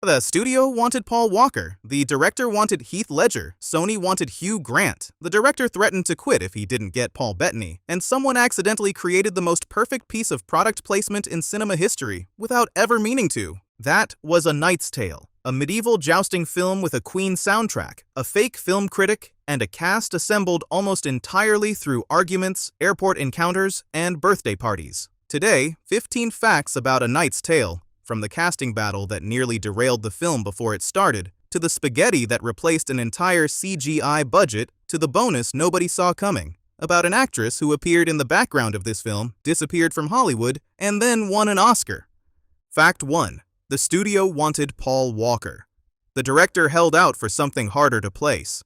The studio wanted Paul Walker, the director wanted Heath Ledger, Sony wanted Hugh Grant, the director threatened to quit if he didn't get Paul Bettany, and someone accidentally created the most perfect piece of product placement in cinema history without ever meaning to. That was A Knight's Tale, a medieval jousting film with a Queen soundtrack, a fake film critic, and a cast assembled almost entirely through arguments, airport encounters, and birthday parties. Today, 15 facts about A Knight's Tale. From the casting battle that nearly derailed the film before it started, to the spaghetti that replaced an entire CGI budget, to the bonus nobody saw coming, about an actress who appeared in the background of this film, disappeared from Hollywood, and then won an Oscar. Fact 1. The studio wanted Paul Walker. The director held out for something harder to place.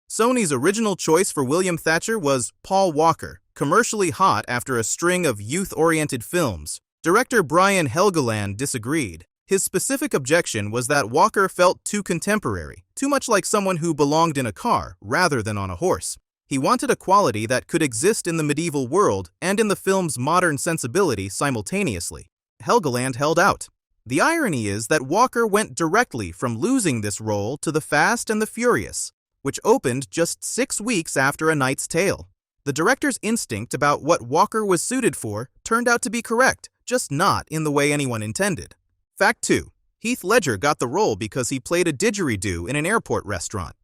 Sony's original choice for William Thatcher was Paul Walker, commercially hot after a string of youth-oriented films. Director Brian Helgeland disagreed. His specific objection was that Walker felt too contemporary, too much like someone who belonged in a car rather than on a horse. He wanted a quality that could exist in the medieval world and in the film's modern sensibility simultaneously. Helgeland held out. The irony is that Walker went directly from losing this role to The Fast and the Furious, which opened just 6 weeks after A Knight's Tale. The director's instinct about what Walker was suited for turned out to be correct, just not in the way anyone intended. Fact 2. Heath Ledger got the role because he played a didgeridoo in an airport restaurant.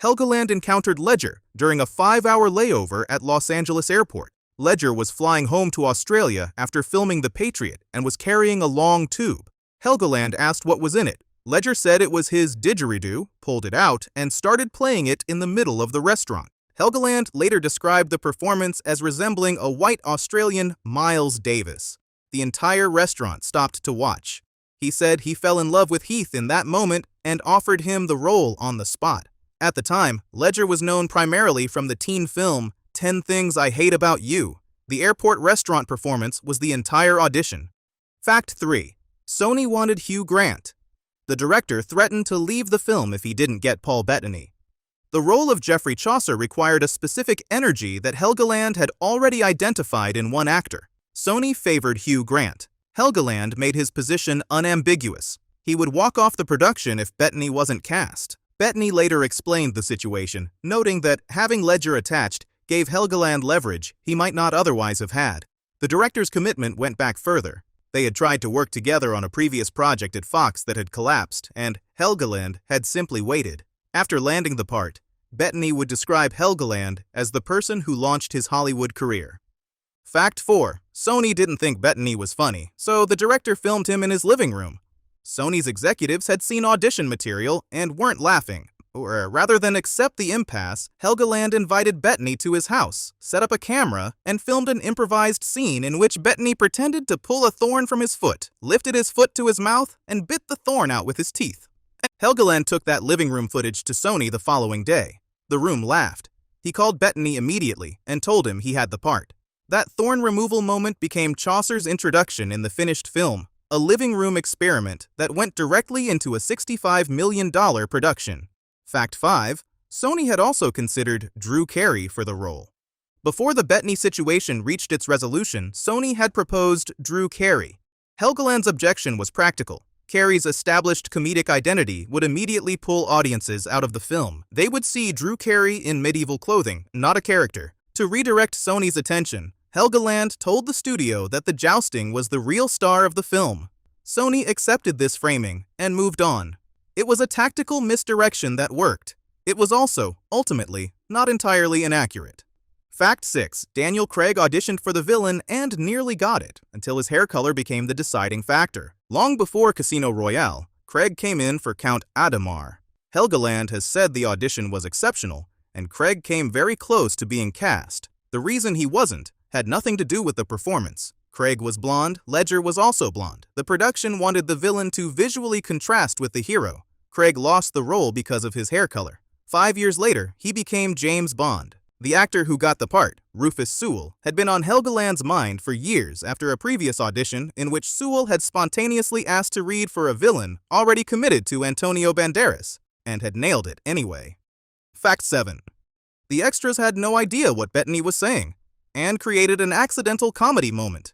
Helgeland encountered Ledger during a 5-hour layover at Los Angeles Airport. Ledger was flying home to Australia after filming The Patriot and was carrying a long tube. Helgeland asked what was in it. Ledger said it was his didgeridoo, pulled it out, and started playing it in the middle of the restaurant. Helgeland later described the performance as resembling a white Australian Miles Davis. The entire restaurant stopped to watch. He said he fell in love with Heath in that moment and offered him the role on the spot. At the time, Ledger was known primarily from the teen film 10 Things I Hate About You. The airport restaurant performance was the entire audition. Fact 3. Sony wanted Hugh Grant. The director threatened to leave the film if he didn't get Paul Bettany. The role of Geoffrey Chaucer required a specific energy that Helgeland had already identified in one actor. Sony favored Hugh Grant. Helgeland made his position unambiguous. He would walk off the production if Bettany wasn't cast. Bettany later explained the situation, noting that having Ledger attached gave Helgeland leverage he might not otherwise have had. The director's commitment went back further. They had tried to work together on a previous project at Fox that had collapsed, and Helgeland had simply waited. After landing the part, Bettany would describe Helgeland as the person who launched his Hollywood career. Fact 4. Sony didn't think Bettany was funny, so the director filmed him in his living room. Sony's executives had seen audition material and weren't laughing. Or rather than accept the impasse, Helgeland invited Bettany to his house, set up a camera, and filmed an improvised scene in which Bettany pretended to pull a thorn from his foot, lifted his foot to his mouth, and bit the thorn out with his teeth. Helgeland took that living room footage to Sony the following day. The room laughed. He called Bettany immediately and told him he had the part. That thorn removal moment became Chaucer's introduction in the finished film, a living room experiment that went directly into a $65 million production. Fact 5. Sony had also considered Drew Carey for the role. Before the Bettany situation reached its resolution, Sony had proposed Drew Carey. Helgeland's objection was practical. Carey's established comedic identity would immediately pull audiences out of the film. They would see Drew Carey in medieval clothing, not a character. To redirect Sony's attention, Helgeland told the studio that the jousting was the real star of the film. Sony accepted this framing and moved on. It was a tactical misdirection that worked. It was also, ultimately, not entirely inaccurate. Fact 6. Daniel Craig auditioned for the villain and nearly got it, until his hair color became the deciding factor. Long before Casino Royale, Craig came in for Count Adhemar. Helgeland has said the audition was exceptional, and Craig came very close to being cast. The reason he wasn't had nothing to do with the performance. Craig was blonde, Ledger was also blonde. The production wanted the villain to visually contrast with the hero. Craig lost the role because of his hair color. 5 years later, he became James Bond. The actor who got the part, Rufus Sewell, had been on Helgeland's mind for years after a previous audition in which Sewell had spontaneously asked to read for a villain already committed to Antonio Banderas, and had nailed it anyway. Fact 7. The extras had no idea what Bettany was saying, and created an accidental comedy moment.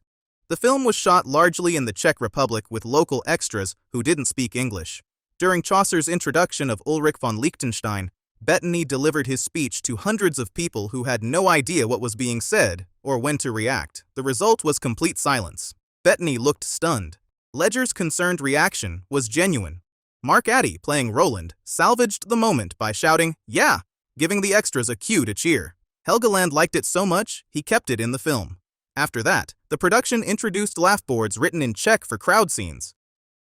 The film was shot largely in the Czech Republic with local extras who didn't speak English. During Chaucer's introduction of Ulrich von Liechtenstein, Bettany delivered his speech to hundreds of people who had no idea what was being said or when to react. The result was complete silence. Bettany looked stunned. Ledger's concerned reaction was genuine. Mark Addy, playing Roland, salvaged the moment by shouting, "Yeah!" giving the extras a cue to cheer. Helgeland liked it so much, he kept it in the film. After that, the production introduced laughboards written in Czech for crowd scenes.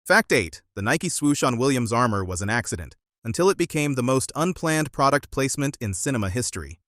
Fact 8. The Nike swoosh on Williams' armor was an accident, until it became the most unplanned product placement in cinema history.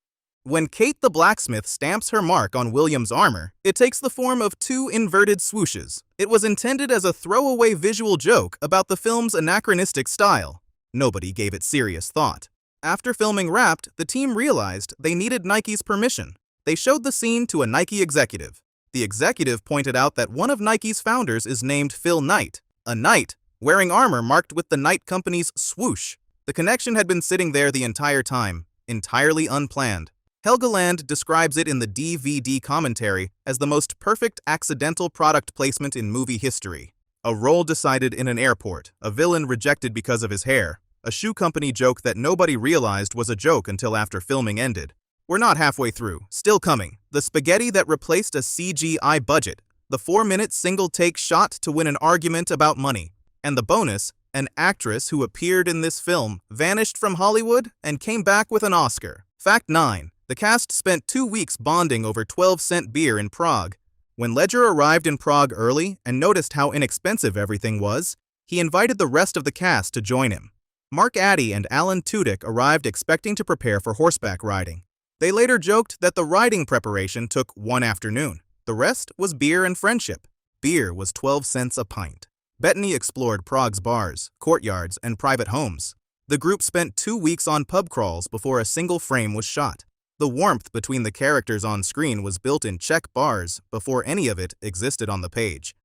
When Kate the blacksmith stamps her mark on Williams' armor, it takes the form of two inverted swooshes. It was intended as a throwaway visual joke about the film's anachronistic style. Nobody gave it serious thought. After filming wrapped, the team realized they needed Nike's permission. They showed the scene to a Nike executive. The executive pointed out that one of Nike's founders is named Phil Knight, a knight wearing armor marked with the Knight Company's swoosh. The connection had been sitting there the entire time, entirely unplanned. Helgeland describes it in the DVD commentary as the most perfect accidental product placement in movie history. A role decided in an airport, a villain rejected because of his hair, a shoe company joke that nobody realized was a joke until after filming ended. We're not halfway through. Still coming. The spaghetti that replaced a CGI budget. The 4-minute single-take shot to win an argument about money. And the bonus, an actress who appeared in this film vanished from Hollywood and came back with an Oscar. Fact 9. The cast spent 2 weeks bonding over 12-cent beer in Prague. When Ledger arrived in Prague early and noticed how inexpensive everything was, he invited the rest of the cast to join him. Mark Addy and Alan Tudyk arrived expecting to prepare for horseback riding. They later joked that the riding preparation took one afternoon. The rest was beer and friendship. Beer was 12 cents a pint. Bettany explored Prague's bars, courtyards, and private homes. The group spent 2 weeks on pub crawls before a single frame was shot. The warmth between the characters on screen was built in Czech bars before any of it existed on the page.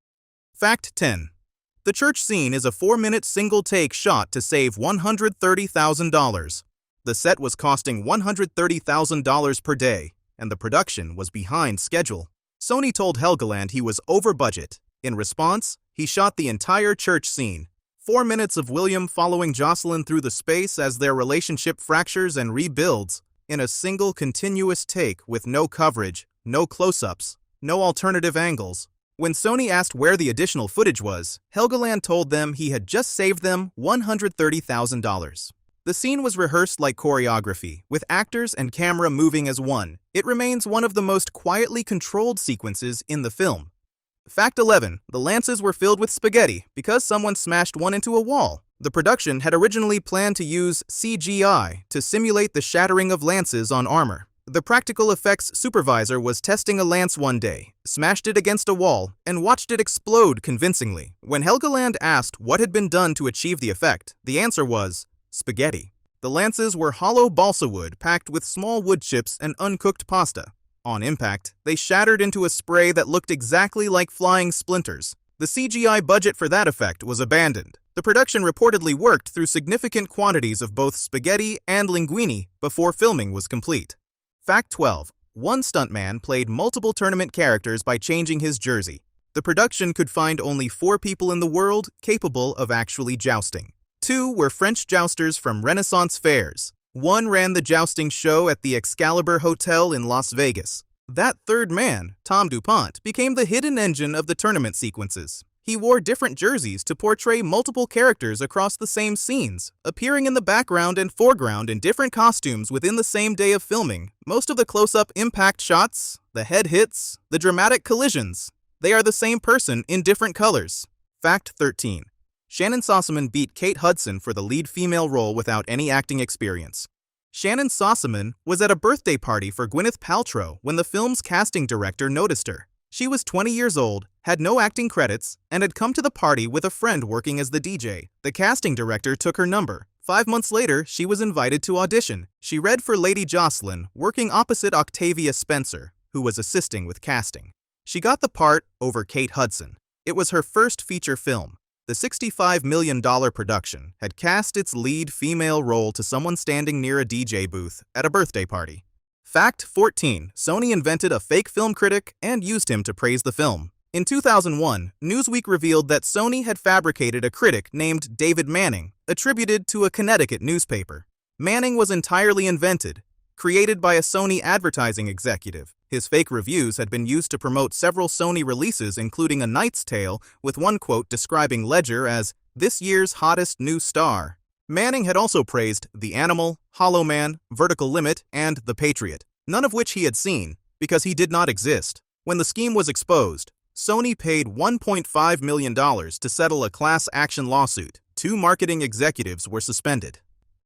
Fact 10. The church scene is a 4-minute single-take shot to save $130,000. The set was costing $130,000 per day, and the production was behind schedule. Sony told Helgeland he was over budget. In response, he shot the entire church scene. 4 minutes of William following Jocelyn through the space as their relationship fractures and rebuilds, in a single continuous take with no coverage, no close-ups, no alternative angles. When Sony asked where the additional footage was, Helgeland told them he had just saved them $130,000. The scene was rehearsed like choreography, with actors and camera moving as one. It remains one of the most quietly controlled sequences in the film. Fact 11. The lances were filled with spaghetti because someone smashed one into a wall. The production had originally planned to use CGI to simulate the shattering of lances on armor. The practical effects supervisor was testing a lance one day, smashed it against a wall, and watched it explode convincingly. When Helgeland asked what had been done to achieve the effect, the answer was spaghetti. The lances were hollow balsa wood packed with small wood chips and uncooked pasta. On impact, they shattered into a spray that looked exactly like flying splinters. The CGI budget for that effect was abandoned. The production reportedly worked through significant quantities of both spaghetti and linguine before filming was complete. Fact 12. One stuntman played multiple tournament characters by changing his jersey. The production could find only 4 people in the world capable of actually jousting. 2 were French jousters from Renaissance fairs. 1 ran the jousting show at the Excalibur Hotel in Las Vegas. That third man, Tom DuPont, became the hidden engine of the tournament sequences. He wore different jerseys to portray multiple characters across the same scenes, appearing in the background and foreground in different costumes within the same day of filming. Most of the close-up impact shots, the head hits, the dramatic collisions, they are the same person in different colors. Fact 13. Shannon Sossamon beat Kate Hudson for the lead female role without any acting experience. Shannon Sossamon was at a birthday party for Gwyneth Paltrow when the film's casting director noticed her. She was 20 years old, had no acting credits, and had come to the party with a friend working as the DJ. The casting director took her number. 5 months later, she was invited to audition. She read for Lady Jocelyn, working opposite Octavia Spencer, who was assisting with casting. She got the part over Kate Hudson. It was her first feature film. The $65 million production had cast its lead female role to someone standing near a DJ booth at a birthday party. Fact 14. Sony invented a fake film critic and used him to praise the film. In 2001, Newsweek revealed that Sony had fabricated a critic named David Manning, attributed to a Connecticut newspaper. Manning was entirely invented, created by a Sony advertising executive. His fake reviews had been used to promote several Sony releases, including A Knight's Tale, with one quote describing Ledger as this year's hottest new star. Manning had also praised The Animal, Hollow Man, Vertical Limit, and The Patriot, none of which he had seen, because he did not exist. When the scheme was exposed, Sony paid $1.5 million to settle a class action lawsuit. 2 marketing executives were suspended.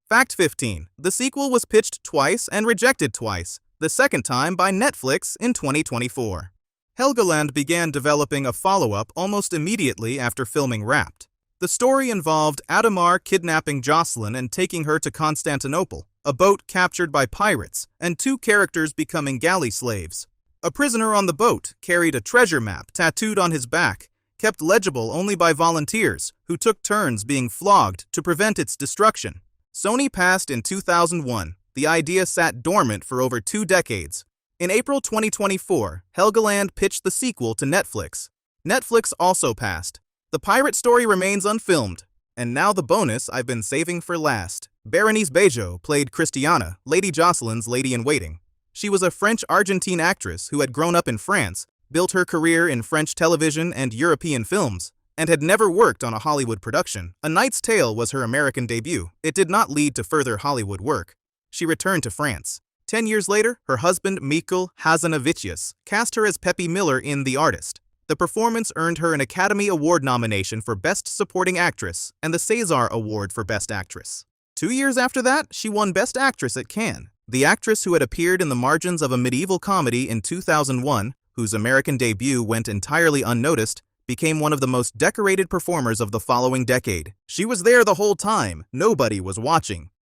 Fact 15. The sequel was pitched twice and rejected twice, the second time by Netflix in 2024. Helgeland began developing a follow-up almost immediately after filming Wrapped. The story involved Adamar kidnapping Jocelyn and taking her to Constantinople, a boat captured by pirates, and 2 characters becoming galley slaves. A prisoner on the boat carried a treasure map tattooed on his back, kept legible only by volunteers who took turns being flogged to prevent its destruction. Sony passed in 2001. The idea sat dormant for over 2 decades. In April 2024, Helgeland pitched the sequel to Netflix. Netflix also passed. The pirate story remains unfilmed. And now the bonus I've been saving for last. Bérénice Bejo played Christiana, Lady Jocelyn's lady-in-waiting. She was a French-Argentine actress who had grown up in France, built her career in French television and European films, and had never worked on a Hollywood production. A Knight's Tale was her American debut. It did not lead to further Hollywood work. She returned to France. 10 years later, her husband Mikhail Hazanavicius cast her as Peppy Miller in The Artist. The performance earned her an Academy Award nomination for Best Supporting Actress and the César Award for Best Actress. 2 years after that, she won Best Actress at Cannes. The actress who had appeared in the margins of a medieval comedy in 2001, whose American debut went entirely unnoticed, became one of the most decorated performers of the following decade. She was there the whole time. Nobody was watching.